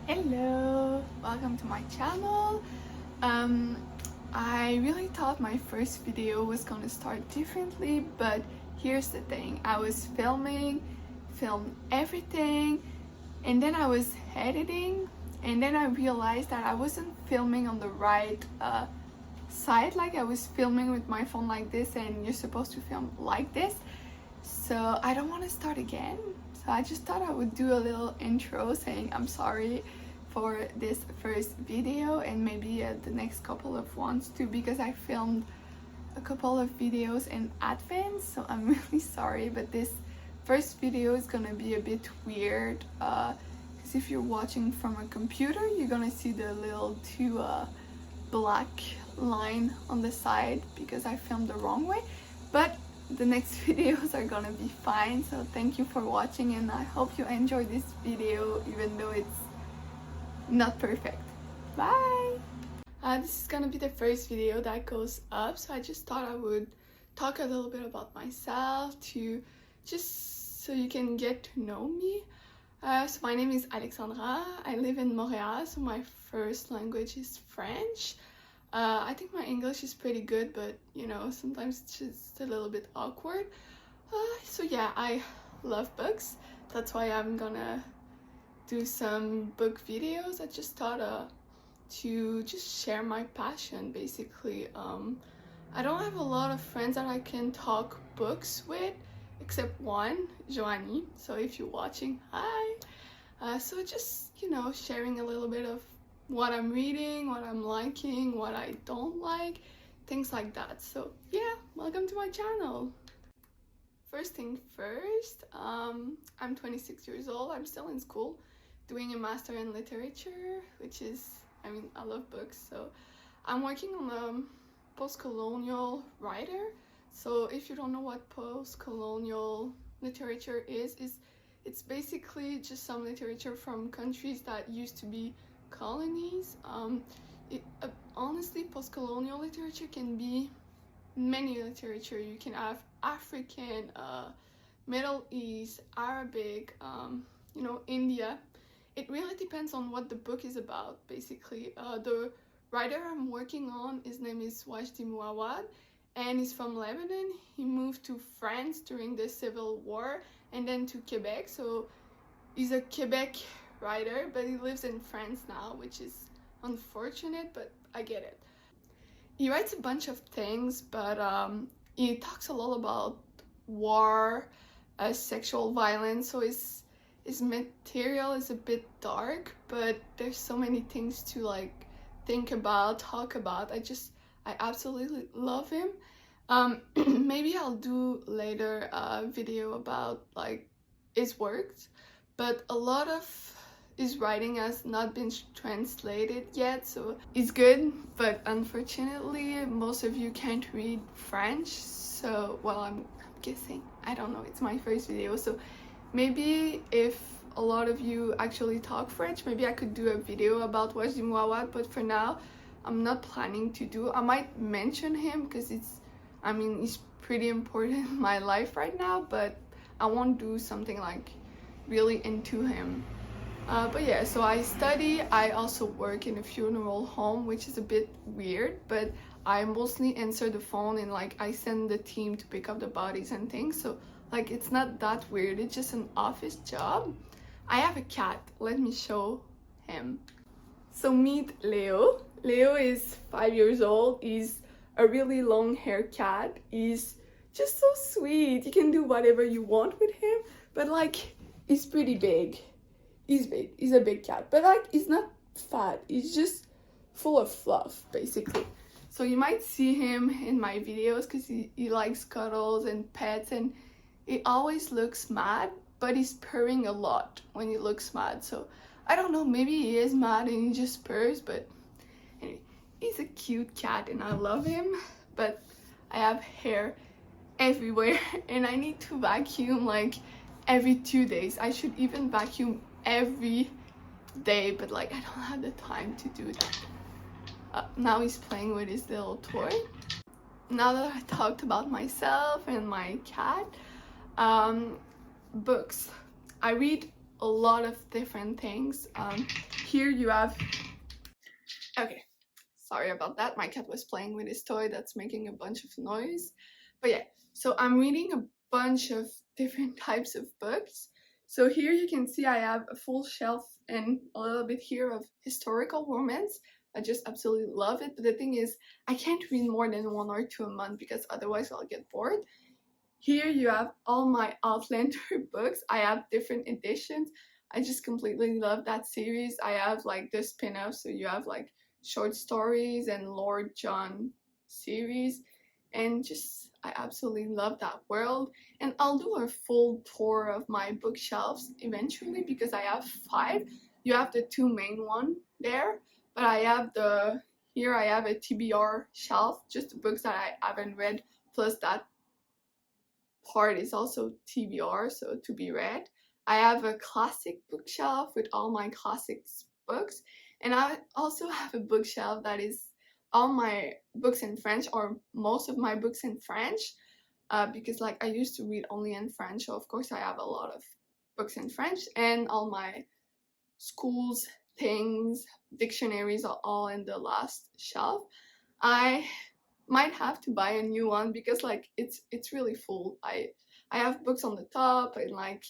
Hello, welcome to my channel. I really thought my first video was gonna start differently, but here's the thing. I was filmed everything, and then I was editing, and then I realized that I wasn't filming on the right side. Like, I was filming with my phone like this, and you're supposed to film like this. So I don't want to start again. So I just thought I would do a little intro saying I'm sorry for this first video, and maybe the next couple of ones too, because I filmed a couple of videos in advance, so I'm really sorry. But this first video is gonna be a bit weird, because if you're watching from a computer, you're gonna see the little two black line on the side because I filmed the wrong way. But the next videos are gonna be fine, so thank you for watching, and I hope you enjoy this video even though it's not perfect. Bye! This is gonna be the first video that goes up, so I just thought I would talk a little bit about myself to just so you can get to know me. So my name is Alexandra. I live in Montreal, so my first language is French. I think my English is pretty good, but you know, sometimes it's just a little bit awkward. So yeah, I love books. That's why I'm gonna do some book videos. I just thought to just share my passion, basically. I don't have a lot of friends that I can talk books with, except one, Joanie. So if you're watching, hi! So just, you know, sharing a little bit of what I'm reading, what I'm liking, what I don't like, things like that. So yeah, welcome to my channel. First thing first, I'm 26 years old. I'm still in school doing a master in literature, which is, I mean, I love books, so I'm working on a postcolonial writer. So if you don't know what postcolonial literature is, it's basically just some literature from countries that used to be colonies. Honestly, postcolonial literature can be many literature. You can have African, Middle East, Arabic, you know, India. It really depends on what the book is about, basically. The writer I'm working on, his name is Wawa, and he's from Lebanon. He moved to France during the Civil War and then to Quebec, so he's a Quebec writer, but he lives in France now, which is unfortunate, but I get it. He writes a bunch of things, but he talks a lot about war, sexual violence, so his material is a bit dark, but there's so many things to like think about, talk about. I absolutely love him. Maybe I'll do later a video about like his works, but a lot of his writing has not been translated yet, so it's good, but unfortunately most of you can't read French. So, well, I'm guessing, I don't know, it's my first video, so maybe if a lot of you actually talk French, maybe I could do a video about Wajdi Mouawad, but for now I'm not planning to do. I might mention him because he's pretty important in my life right now, but I won't do something like really into him. But yeah, so I study. I also work in a funeral home, which is a bit weird, but I mostly answer the phone and like I send the team to pick up the bodies and things. So like it's not that weird. It's just an office job. I have a cat. Let me show him. So meet Leo. Leo is 5 years old. He's a really long hair cat. He's just so sweet. You can do whatever you want with him, but like he's pretty big. He's big. He's a big cat, but like he's not fat. He's just full of fluff, basically. So you might see him in my videos because he likes cuddles and pets, and he always looks mad, but he's purring a lot when he looks mad. So I don't know, maybe he is mad and he just purrs, but anyway, he's a cute cat and I love him, but I have hair everywhere and I need to vacuum like every 2 days. I should even vacuum every day, but like I don't have the time to do that. Now he's playing with his little toy. Now that I talked about myself and my cat, books. I read a lot of different things. Here you have, okay, sorry about that, my cat was playing with his toy that's making a bunch of noise. But yeah, so I'm reading a bunch of different types of books. So here you can see I have a full shelf and a little bit here of historical romance. I just absolutely love it. But the thing is, I can't read more than 1 or 2 a month because otherwise I'll get bored. Here you have all my Outlander books. I have different editions. I just completely love that series. I have like the spin-off, so you have like short stories and Lord John series, and just I absolutely love that world. And I'll do a full tour of my bookshelves eventually because I have 5. You have the 2 main one there, but I have here I have a TBR shelf, just the books that I haven't read, plus that part is also TBR, so to be read. I have a classic bookshelf with all my classics books, and I also have a bookshelf that is all my books in French, or most of my books in French, because like I used to read only in French, so of course I have a lot of books in French, and all my schools things, dictionaries are all in the last shelf. I might have to buy a new one because like it's really full. I have books on the top, and like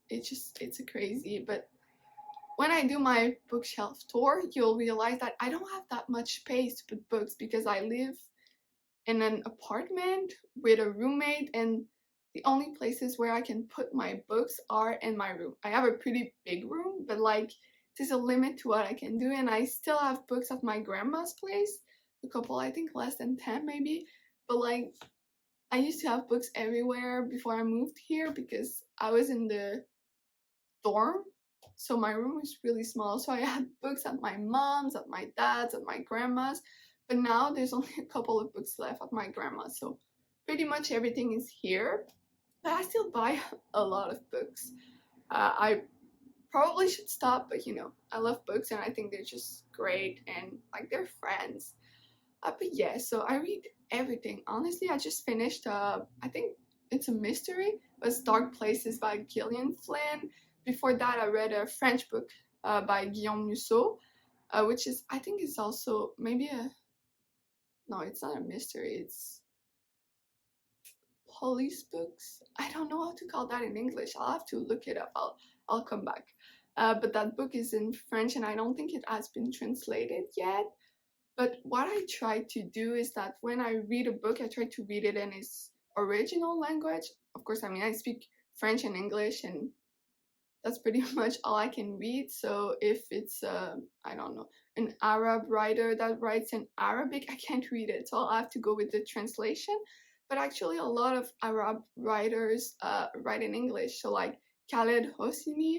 it's a crazy. But when I do my bookshelf tour, you'll realize that I don't have that much space to put books because I live in an apartment with a roommate, and the only places where I can put my books are in my room. I have a pretty big room, but like there's a limit to what I can do, and I still have books at my grandma's place, a couple, I think less than 10 maybe, but like I used to have books everywhere before I moved here because I was in the dorm, so my room was really small, so I had books at my mom's, at my dad's, at my grandma's, but now there's only a couple of books left at my grandma's, so pretty much everything is here. But I still buy a lot of books. I probably should stop, but you know, I love books and I think they're just great and like they're friends. But yeah, so I read everything. Honestly, I just finished, I think it's a mystery. It was Dark Places by Gillian Flynn. Before that, I read a French book by Guillaume Musso, which is, I think is also maybe no, it's not a mystery, it's police books. I don't know how to call that in English. I'll have to look it up. I'll come back. But that book is in French and I don't think it has been translated yet. But what I try to do is that when I read a book, I try to read it in its original language. Of course, I mean, I speak French and English, and that's pretty much all I can read. So if it's, I don't know, an Arab writer that writes in Arabic, I can't read it. So I'll have to go with the translation. But actually, a lot of Arab writers write in English. So like Khaled Hosseini,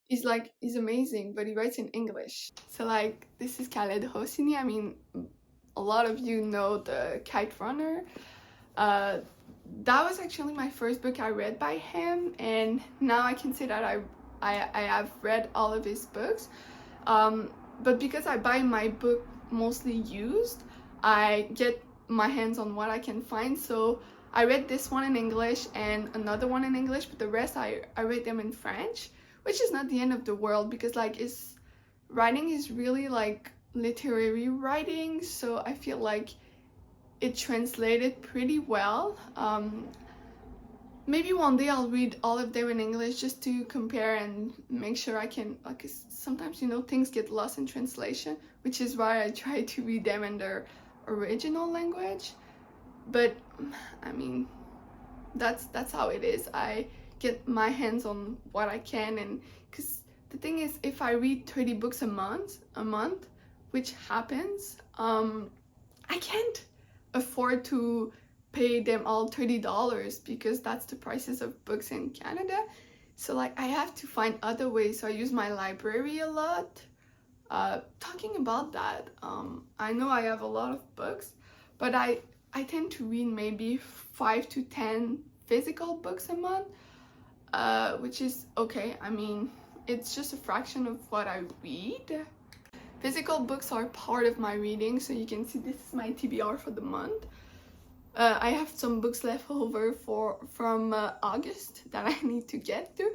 he's amazing, but he writes in English. So like this is Khaled Hosseini. I mean, a lot of you know the Kite Runner. That was actually my first book I read by him, and now I can say that I have read all of his books. But because I buy my book mostly used, I get my hands on what I can find. So I read this one in English and another one in English, but the rest I read them in French, which is not the end of the world because like his writing is really like literary writing, so I feel like it translated pretty well. Maybe one day I'll read all of them in English just to compare and make sure I can, like, sometimes, you know, things get lost in translation, which is why I try to read them in their original language. But I mean, that's how it is. I get my hands on what I can, and because the thing is, if I read 30 books a month, which happens, I can't afford to pay them all $30 because that's the prices of books in Canada. So like I have to find other ways. So I use my library a lot. Talking about that, I know I have a lot of books, but I tend to read maybe 5 to 10 physical books a month, which is okay. I mean, it's just a fraction of what I read. Physical books are part of my reading, so you can see this is my TBR for the month. I have some books left over from August that I need to get to,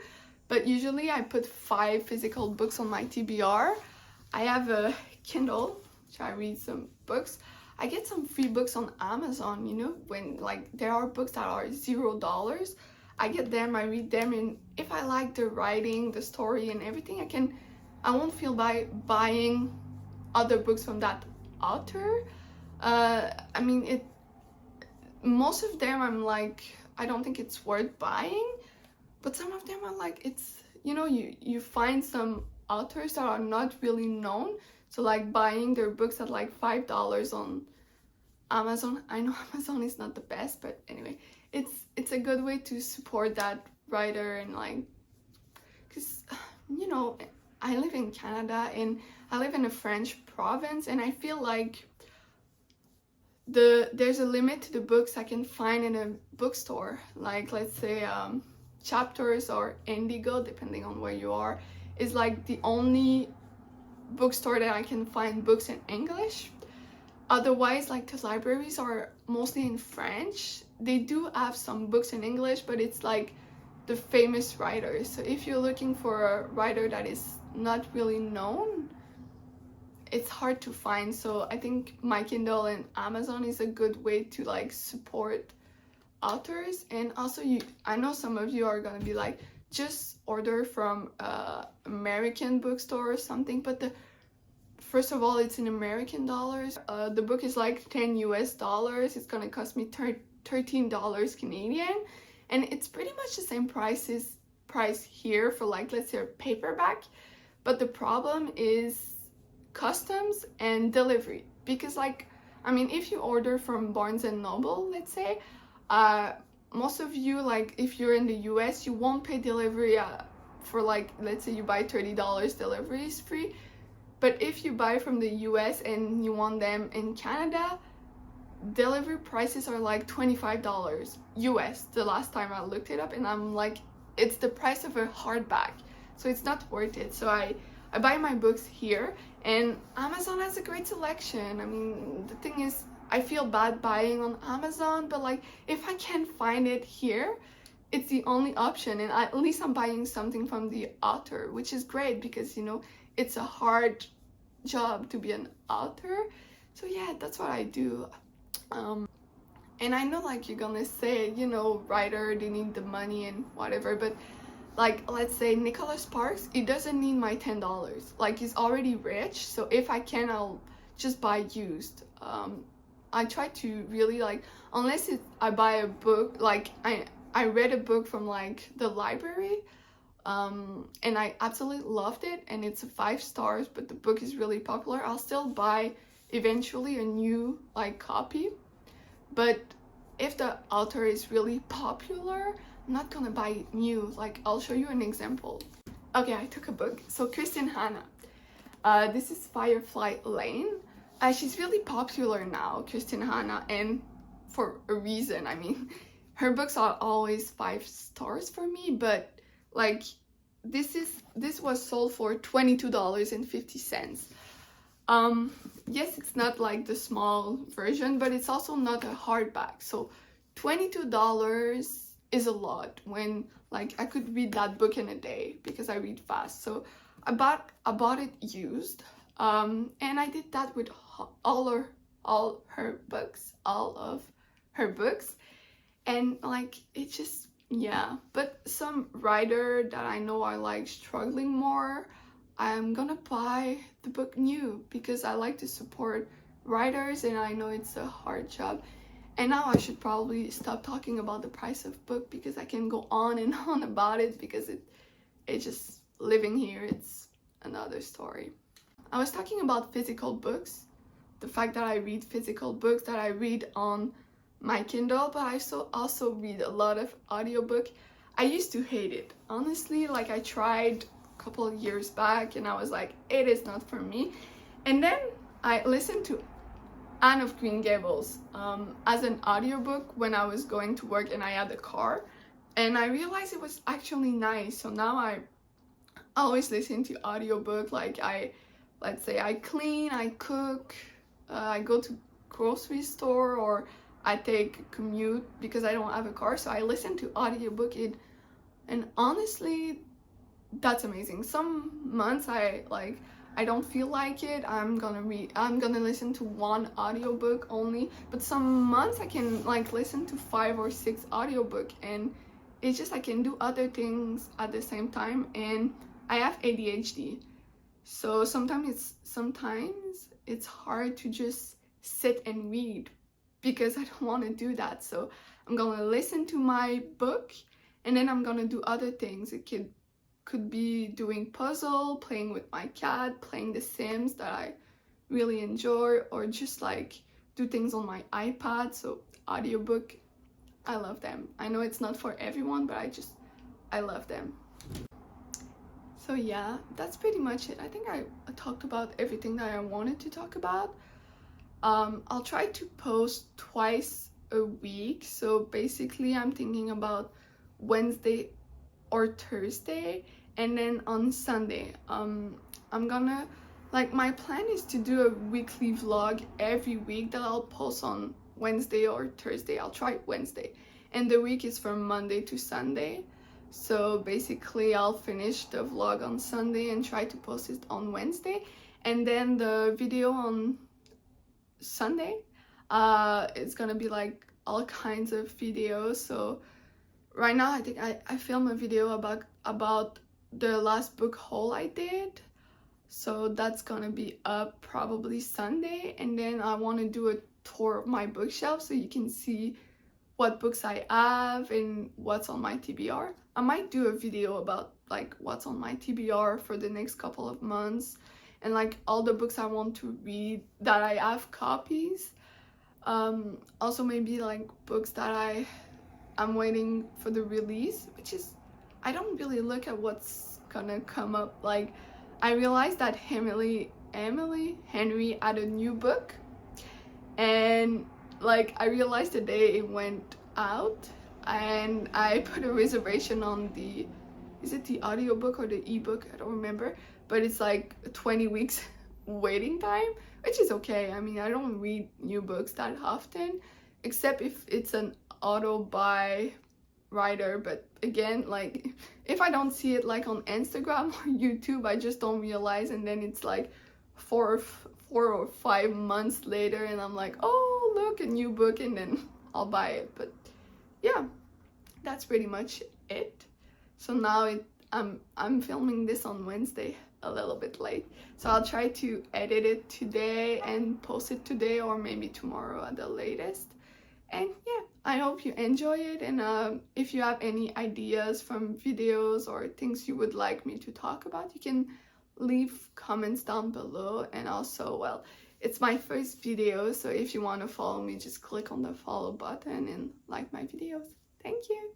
but usually I put 5 physical books on my TBR. I have a Kindle, which I read some books. I get some free books on Amazon, you know, when like there are books that are $0. I get them, I read them, and if I like the writing, the story, and everything, I won't feel by buying other books from that author. I mean, most of them I'm like, I don't think it's worth buying, but some of them are like, it's, you know, you find some authors that are not really known, so like buying their books at like $5 on Amazon. I know Amazon is not the best, but anyway, it's a good way to support that writer, and like, because, you know, I live in Canada and I live in a French province, and I feel like there's a limit to the books I can find in a bookstore. Like, let's say Chapters or Indigo, depending on where you are, is like the only bookstore that I can find books in English. Otherwise, like, the libraries are mostly in French. They do have some books in English, but it's like the famous writers. So if you're looking for a writer that is not really known, it's hard to find. So I think my Kindle and Amazon is a good way to like support authors. And also, I know some of you are gonna be like, just order from American bookstore or something, but first of all, it's in American dollars. The book is like $10 US. It's gonna cost me $13 Canadian, and it's pretty much the same price here for, like, let's say a paperback. But the problem is customs and delivery, because, like, I mean, if you order from Barnes and Noble, let's say, most of you, like, if you're in the US, you won't pay delivery for, like, let's say you buy $30, delivery is free. But if you buy from the US and you want them in Canada, delivery prices are like $25 US the last time I looked it up, and I'm like, it's the price of a hardback, so it's not worth it. So I buy my books here, and Amazon has a great selection. I mean, the thing is, I feel bad buying on Amazon, but like, if I can't find it here, it's the only option, and at least I'm buying something from the author, which is great, because, you know, it's a hard job to be an author. So yeah, that's what I do. And I know, like, you're gonna say, you know, writer, they need the money and whatever, but like, let's say Nicholas Sparks, he doesn't need my $10. Like, he's already rich, so if I can, I'll just buy used. I try to really, like, unless I buy a book, like, I read a book from like the library, and I absolutely loved it, and it's 5 stars, but the book is really popular, I'll still buy eventually a new, like, copy. But if the author is really popular, I'm not gonna buy new. Like, I'll show you an example. Okay, I took a book. So Kristen Hanna, this is Firefly Lane. She's really popular now, Kristen Hanna, and for a reason. I mean, her books are always 5 stars for me, but like, this was sold for $22.50. Yes, it's not like the small version, but it's also not a hardback. So $22 is a lot when, like, I could read that book in a day because I read fast. So I bought it used, and I did that with all of her books, and like, it just, yeah. But some writer that I know are like struggling more, I'm gonna buy the book new because I like to support writers, and I know it's a hard job. And now I should probably stop talking about the price of book, because I can go on and on about it, because it just, living here, it's another story. I was talking about physical books, the fact that I read physical books, that I read on my Kindle, but I also read a lot of audiobook. I used to hate it, honestly. Like, I tried couple of years back, and I was like, it is not for me. And then I listened to Anne of Green Gables as an audiobook when I was going to work and I had a car, and I realized it was actually nice. So now I always listen to audiobook. Like, let's say I clean, I cook, I go to grocery store, or I take commute because I don't have a car, so I listen to audiobook. And honestly, that's amazing. Some months I don't feel like it, I'm gonna listen to one audiobook only, but some months I can like listen to 5 or 6 audiobook, and it's just I can do other things at the same time. And I have ADHD, so sometimes it's hard to just sit and read because I don't want to do that. So I'm gonna listen to my book, and then I'm gonna do other things. It could be doing puzzle, playing with my cat, playing The Sims that I really enjoy, or just like do things on my iPad. So audiobook, I love them. I know it's not for everyone, but I love them. So yeah, that's pretty much it. I think I talked about everything that I wanted to talk about. I'll try to post twice a week. So basically I'm thinking about Wednesday or Thursday, and then on Sunday I'm gonna, like, my plan is to do a weekly vlog every week that I'll post on Wednesday or Thursday. I'll try Wednesday, and the week is from Monday to Sunday. So basically I'll finish the vlog on Sunday and try to post it on Wednesday, and then the video on Sunday, it's gonna be like all kinds of videos. So right now I think I filmed a video about the last book haul I did, so that's gonna be up probably Sunday. And then I want to do a tour of my bookshelf so you can see what books I have and what's on my TBR. I might do a video about like what's on my TBR for the next couple of months, and like all the books I want to read that I have copies. Also maybe like books that I'm waiting for the release, which is, I don't really look at what's gonna come up. Like, I realized that Emily Henry had a new book, and like I realized the day it went out, and I put a reservation on is it the audiobook or the ebook? I don't remember, but it's like 20 weeks waiting time, which is okay. I mean, I don't read new books that often, except if it's an auto buy writer. But again, like if I don't see it like on Instagram or YouTube, I just don't realize, and then it's like 4 or 5 months later and I'm like, oh look, a new book, and then I'll buy it. But yeah, that's pretty much it. So now I'm filming this on Wednesday, a little bit late, so I'll try to edit it today and post it today, or maybe tomorrow at the latest. And yeah, I hope you enjoy it, and if you have any ideas from videos or things you would like me to talk about, you can leave comments down below. And also, well, it's my first video, so if you want to follow me, just click on the follow button and like my videos. Thank you.